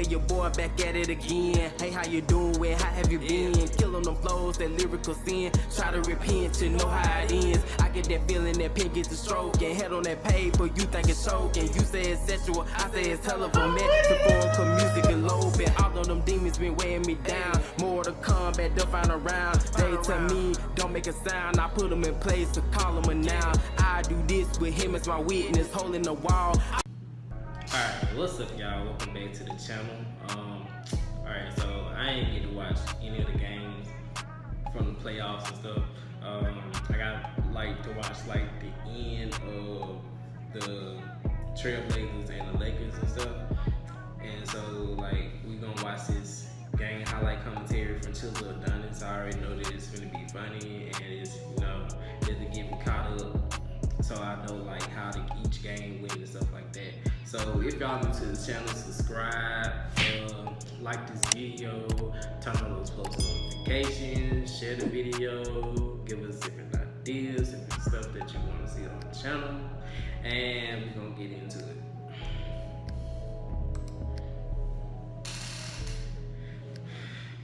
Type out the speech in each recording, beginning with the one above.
your boy back at it again. Hey, how you doing? How have you been? Killing them flows, that lyrical sin. Try to repent, you know how it ends. I get that feeling that pen gets a stroke. And head on that paper, you think it's choking. You say it's sexual, I say it's hell of a metaphorical music and low. And all of them demons been weighing me down. More to come, back to find around. They tell me, don't make a sound. I put them in place to call them a noun. I do this with him as my witness, holding the wall. Alright, what's up y'all? Welcome back to the channel. Alright, so I ain't get to watch any of the games from the playoffs and stuff. I got to watch the end of the Trailblazers and the Lakers and stuff. And so we gonna watch this game highlight commentary from Chiseled Adonis. I already know that it's gonna be funny and it's just to get me caught up. So I know how to each game win and stuff like that. So if y'all new to this channel, subscribe, like this video, turn on those post notifications, share the video, give us different ideas, different stuff that you want to see on the channel, and we're gonna get into it.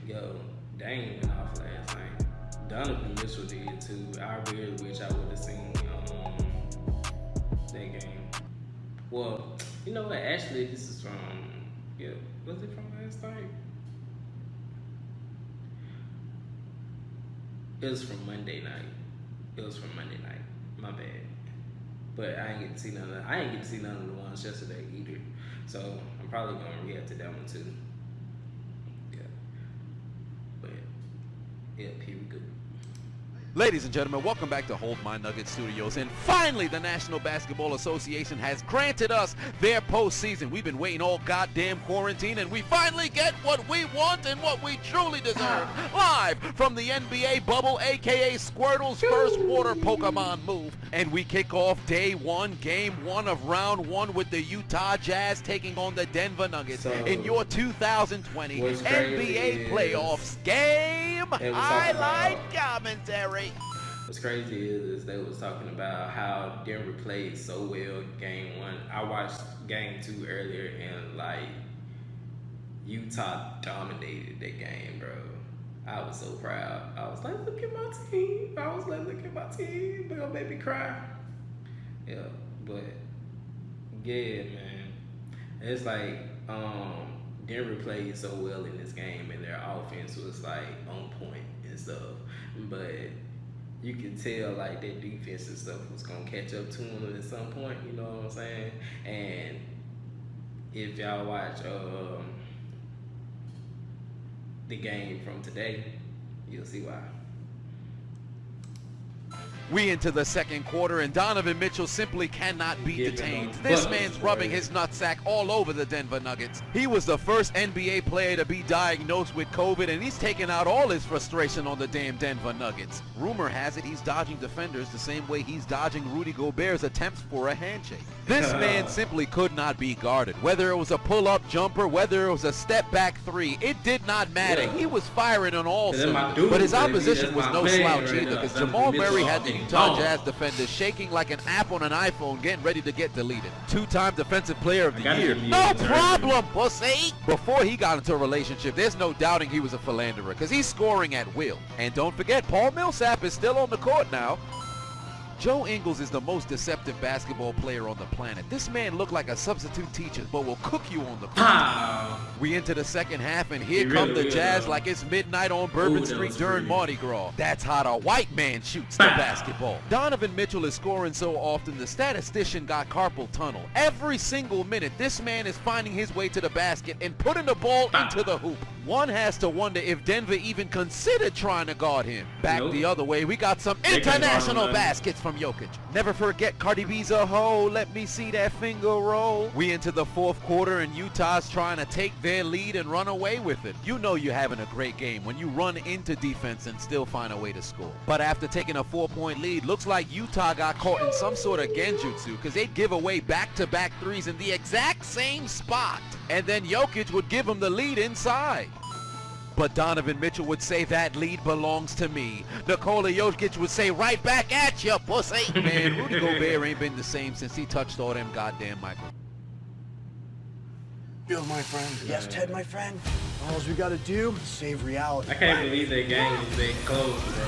Yo, Dane went off last night. Donovan Mitchell did too. I really wish I would have seen that game. Well, you know what? Actually, this is from, was it from last night? It was from Monday night. My bad. But I ain't get to see none of the ones yesterday either. So I'm probably gonna react to that one too. Yeah. But yeah, here we go. Ladies and gentlemen, welcome back to Hold My Nugget Studios. And finally, the National Basketball Association has granted us their postseason. We've been waiting all goddamn quarantine, and we finally get what we want and what we truly deserve. Live from the NBA bubble, a.k.a. Squirtle's first water Pokemon move. And we kick off day one, game one of round one with the Utah Jazz taking on the Denver Nuggets in your 2020 NBA playoffs game. Highlight commentary. What's crazy is they was talking about how Denver played so well game one. I watched game two earlier and Utah dominated that game, bro. I was so proud. I was like, look at my team. They're gonna make me cry. Yeah, but yeah, man. It's Denver played so well in this game and their offense was on point and stuff. But you could tell their defense and stuff was gonna catch up to them at some point, you know what I'm saying? And if y'all watch the game from today, you'll see why. We into the second quarter, and Donovan Mitchell simply cannot be detained. This man's rubbing his nutsack all over the Denver Nuggets. He was the first NBA player to be diagnosed with COVID, and he's taking out all his frustration on the damn Denver Nuggets. Rumor has it he's dodging defenders the same way he's dodging Rudy Gobert's attempts for a handshake. This man simply could not be guarded. Whether it was a pull-up jumper, whether it was a step-back three, it did not matter. He was firing on all cylinders, but his opposition was no slouch either, because Jamal Murray had the Utah Jazz defender shaking like an app on an iPhone getting ready to get deleted. Two-time defensive player of the year. No problem, pussy! Before he got into a relationship, there's no doubting he was a philanderer, because he's scoring at will. And don't forget, Paul Millsap is still on the court now. Joe Ingles is the most deceptive basketball player on the planet. This man looked like a substitute teacher, but will cook you on the court. We into the second half, and here come the Jazz like it's midnight on Bourbon Street during Mardi Gras. That's how the white man shoots the basketball. Donovan Mitchell is scoring so often, the statistician got carpal tunnel. Every single minute, this man is finding his way to the basket and putting the ball into the hoop. One has to wonder if Denver even considered trying to guard him. Back the other way, we got some international baskets from Jokic. Never forget Cardi B's a hoe, let me see that finger roll. We into the fourth quarter and Utah's trying to take their lead and run away with it. You know you're having a great game when you run into defense and still find a way to score. But after taking a 4-point lead, looks like Utah got caught in some sort of genjutsu, because they'd give away back-to-back threes in the exact same spot. And then Jokic would give them the lead inside. But Donovan Mitchell would say that lead belongs to me. Nikola Jokic would say right back at you, pussy. Man, Rudy Gobert ain't been the same since he touched all them goddamn microphones. Bill, my friend. Yes, Ted, my friend. All we gotta do is save reality. I can't believe that game is that close, bro.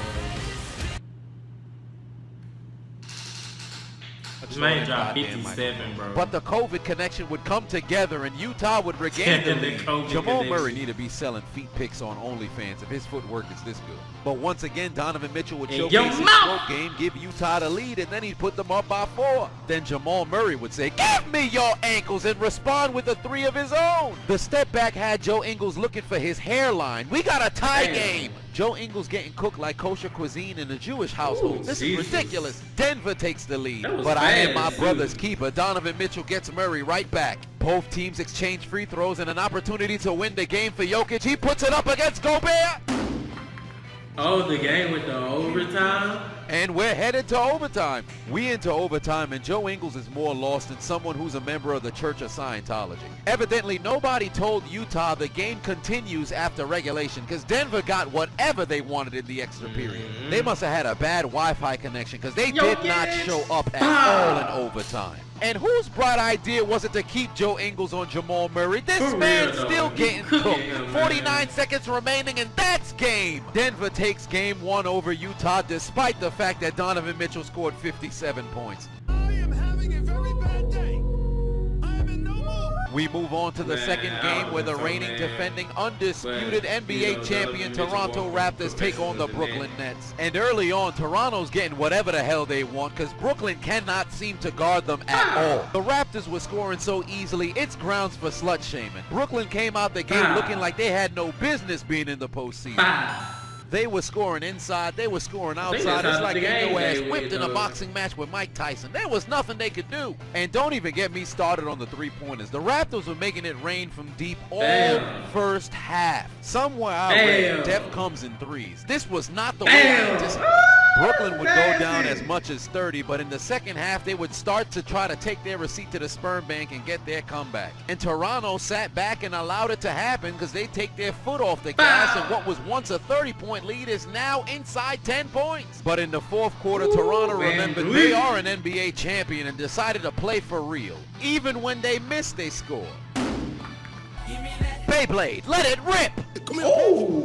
This man dropped 57, bro. But the COVID connection would come together and Utah would regain the lead. Jamal Murray need to be selling feet pics on OnlyFans if his footwork is this good. But once again, Donovan Mitchell would showcase his stroke game, give Utah the lead, and then he'd put them up by 4. Then Jamal Murray would say, "Give me your ankles," and respond with a 3 of his own. The step back had Joe Ingles looking for his hairline. We got a tie game. Joe Ingles getting cooked like kosher cuisine in a Jewish household. This is ridiculous. Denver takes the lead. But I am my brother's keeper. Donovan Mitchell gets Murray right back. Both teams exchange free throws and an opportunity to win the game for Jokic. He puts it up against Gobert. Oh, the game with the overtime? And we're headed to overtime. We into overtime, and Joe Ingles is more lost than someone who's a member of the Church of Scientology. Evidently, nobody told Utah the game continues after regulation because Denver got whatever they wanted in the extra period. They must have had a bad Wi-Fi connection because they did not show up at all in overtime. And whose bright idea was it to keep Joe Ingles on Jamal Murray? This man's still getting cooked. 49 seconds remaining, and that's game. Denver takes game 1 over Utah despite the fact that Donovan Mitchell scored 57 points. I am having a very bad day. I am in no mood. We move on to the second game where the reigning defending undisputed NBA champion Toronto Raptors take on the Brooklyn Nets. And early on, Toronto's getting whatever the hell they want because Brooklyn cannot seem to guard them at all. The Raptors were scoring so easily, it's grounds for slut shaming. Brooklyn came out the game looking like they had no business being in the postseason. They were scoring inside, they were scoring outside. It's like getting your ass whipped in a boxing match with Mike Tyson. There was nothing they could do. And don't even get me started on the three-pointers. The Raptors were making it rain from deep all first half. Somewhere out there, Def comes in threes. This was not the way I anticipated. Brooklyn would go down as much as 30, but in the second half, they would start to try to take their receipt to the sperm bank and get their comeback. And Toronto sat back and allowed it to happen because they take their foot off the gas, and what was once a 30-point lead is now inside 10 points. But in the fourth quarter, Toronto remembered they are an NBA champion and decided to play for real. Even when they missed, they score. Beyblade, let it rip!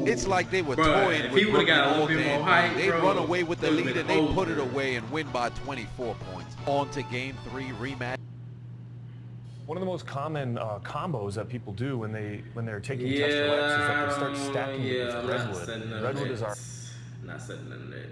It's like they were toying with Brooklyn all day. They run away with the lead and they put it away and win by 24 points. On to Game 3 rematch. One of the most common combos that people do when they're taking tetraelects is that they start stacking it with redwood. Redwood is our not setting in there.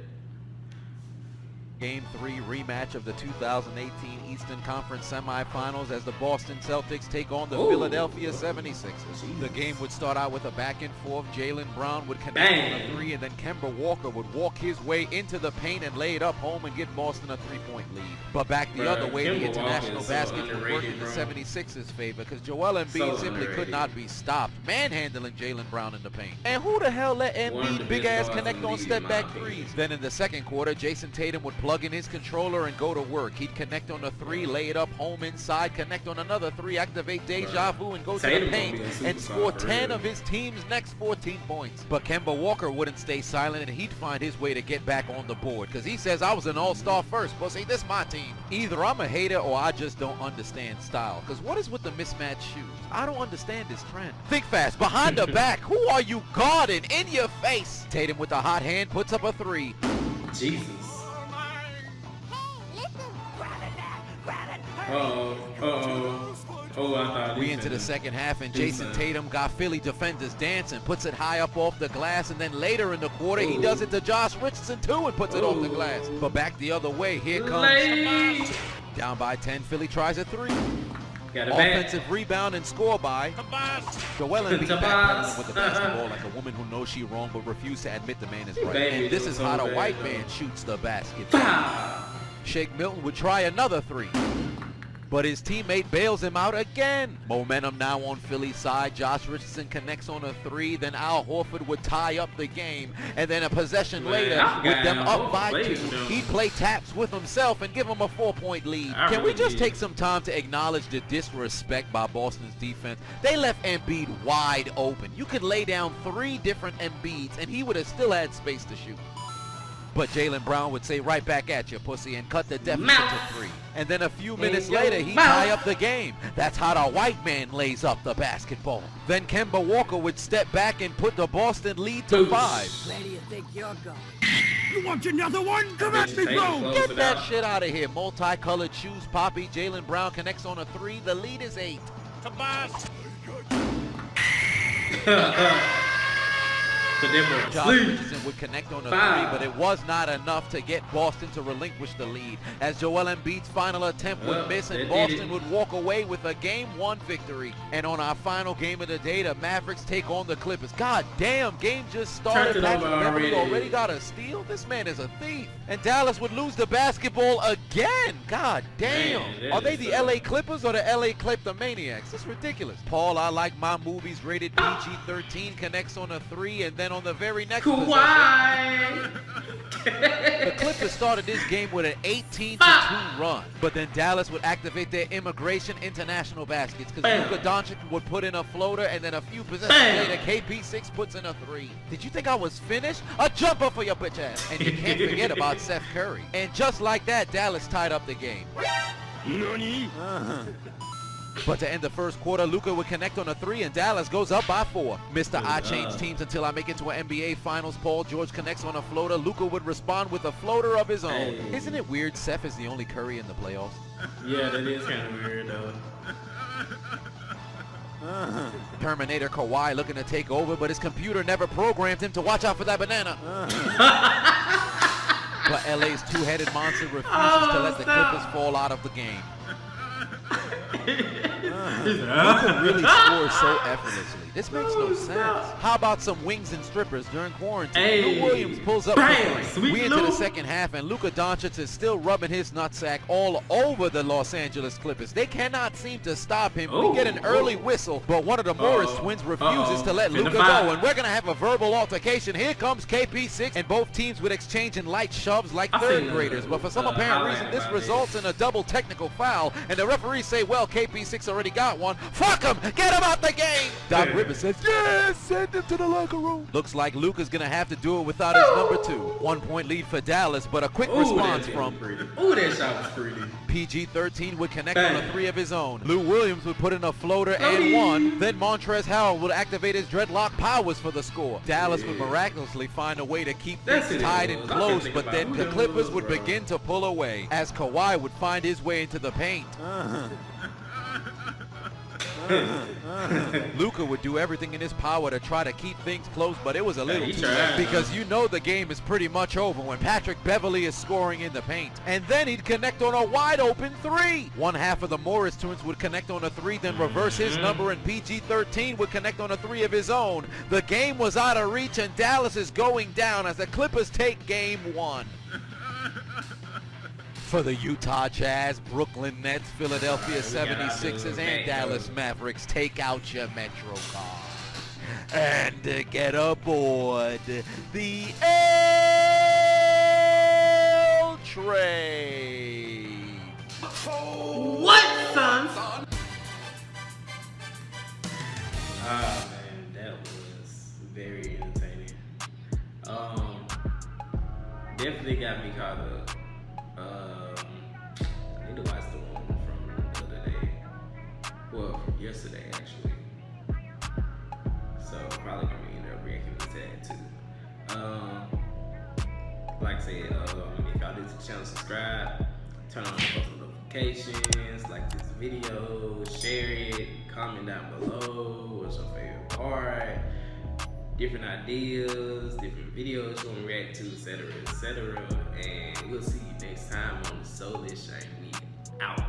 Game 3 rematch of the 2018 Eastern Conference semifinals as the Boston Celtics take on the Philadelphia 76ers. The game would start out with a back and forth. Jaylen Brown would connect on a 3, and then Kemba Walker would walk his way into the paint and lay it up home and give Boston a 3-point lead. But back the other way, the international basket would work in the 76ers' favor because Joel Embiid simply could not be stopped, manhandling Jaylen Brown in the paint. And who the hell let Embiid big ass connect on step back threes? Then in the second quarter, Jason Tatum would plug in his controller and go to work. He'd connect on a 3, lay it up home inside, connect on another 3, activate Deja Vu and go to the paint and score 10 of his team's next 14 points. But Kemba Walker wouldn't stay silent, and he'd find his way to get back on the board because he says, I was an all-star first, but see, this my team. Either I'm a hater or I just don't understand style, because what is with the mismatched shoes? I don't understand this trend. Think fast, behind the back, who are you guarding? In your face. Tatum with the hot hand puts up a 3. Jesus. We into the second half, and Jason Tatum got Philly defenders dancing, puts it high up off the glass, and then later in the quarter, he does it to Josh Richardson too and puts it off the glass. But back the other way, here comes down by 10, Philly tries a 3. Offensive rebound and score by Joel Embiid backpedaling with the basketball like a woman who knows she's wrong but refuses to admit the man is right. And this is how the white man shoots the basket. Shake Milton would try another 3. But his teammate bails him out again. Momentum now on Philly's side. Josh Richardson connects on a 3. Then Al Horford would tie up the game. And then a possession later, with them up by 2, he'd play taps with himself and give him a 4-point lead. Can we just take some time to acknowledge the disrespect by Boston's defense? They left Embiid wide open. You could lay down 3 different Embiids, and he would have still had space to shoot. But Jaylen Brown would say right back at you, pussy, and cut the deficit to 3. And then a few minutes later, he'd tie up the game. That's how the white man lays up the basketball. Then Kemba Walker would step back and put the Boston lead to 5. Where do you think you're going? You want another one? Come at me, bro! Get that shit out of here. Multicolored shoes, Poppy. Jaylen Brown connects on a 3. The lead is 8. Tobias! Josh Richardson would connect on a 3, but it was not enough to get Boston to relinquish the lead, as Joel Embiid's final attempt would miss and Boston would walk away with a Game 1 victory. And on our final game of the day, the Mavericks take on the Clippers. God damn, game just started. Patrick Beverley already got a steal? This man is a thief. And Dallas would lose the basketball again. God damn. Are they the LA Clippers or the LA Kleptomaniacs? It's ridiculous. Paul, I like my movies, rated PG-13, connects on a 3, and then on the very next possession, the Clippers started this game with an 18-2 run, but then Dallas would activate their immigration international baskets because Luka Doncic would put in a floater, and then a few possessions later, KP6 puts in a 3. Did you think I was finished? A jumper for your bitch ass. And you can't forget about Seth Curry. And just like that, Dallas tied up the game. But to end the first quarter, Luka would connect on a 3 and Dallas goes up by 4. Mr. I change teams until I make it to an NBA Finals. Paul George connects on a floater. Luka would respond with a floater of his own. Isn't it weird Seth is the only Curry in the playoffs? Yeah, that is kind of weird though. Terminator Kawhi looking to take over, but his computer never programmed him to watch out for that banana. But LA's two-headed monster refuses to let the Clippers fall out of the game. Luka really scores so effortlessly. This makes no sense. How about some wings and strippers during quarantine? Lou Williams pulls up for 3. We into the second half, and Luka Doncic is still rubbing his nutsack all over the Los Angeles Clippers. They cannot seem to stop him. We get an early whistle, but one of the Morris twins refuses to let Luka go, and we're going to have a verbal altercation. Here comes KP6, and both teams would exchange in light shoves like third graders. But for some apparent reason, this results in a double technical foul, and the referees say, well, KP6 already got one. Fuck him! Get him out the game! Doc Rivers says, yes, send him to the locker room. Looks like Luka's gonna have to do it without his number 2. 1 point lead for Dallas, but a quick response from that shot was pretty. PG-13 would connect on a 3 of his own. Lou Williams would put in a floater and 1. Then Montrezl Harrell would activate his dreadlock powers for the score. Dallas would miraculously find a way to keep things tied and close, but then the Clippers would begin to pull away as Kawhi would find his way into the paint. Luka would do everything in his power to try to keep things close, but it was a little too late because you know the game is pretty much over when Patrick Beverley is scoring in the paint. And then he'd connect on a wide open 3. One half of the Morris twins would connect on a 3, then reverse his number, and PG-13 would connect on a 3 of his own. The game was out of reach, and Dallas is going down as the Clippers take game 1. For the Utah Jazz, Brooklyn Nets, Philadelphia 76ers, and Dallas Mavericks, take out your Metro card and get aboard the L train. What, son? Ah, man, that was very entertaining. Definitely got me caught up. I need to watch the one from the other day. Well, from yesterday, actually. So, probably gonna end up reacting to that too. Like I said, if y'all new to the channel, subscribe, turn on the post notifications, like this video, share it, comment down below what's your favorite part, different ideas, different videos you want to react to, etc., etc. And we'll see you next time on the Soulless Shine. We out.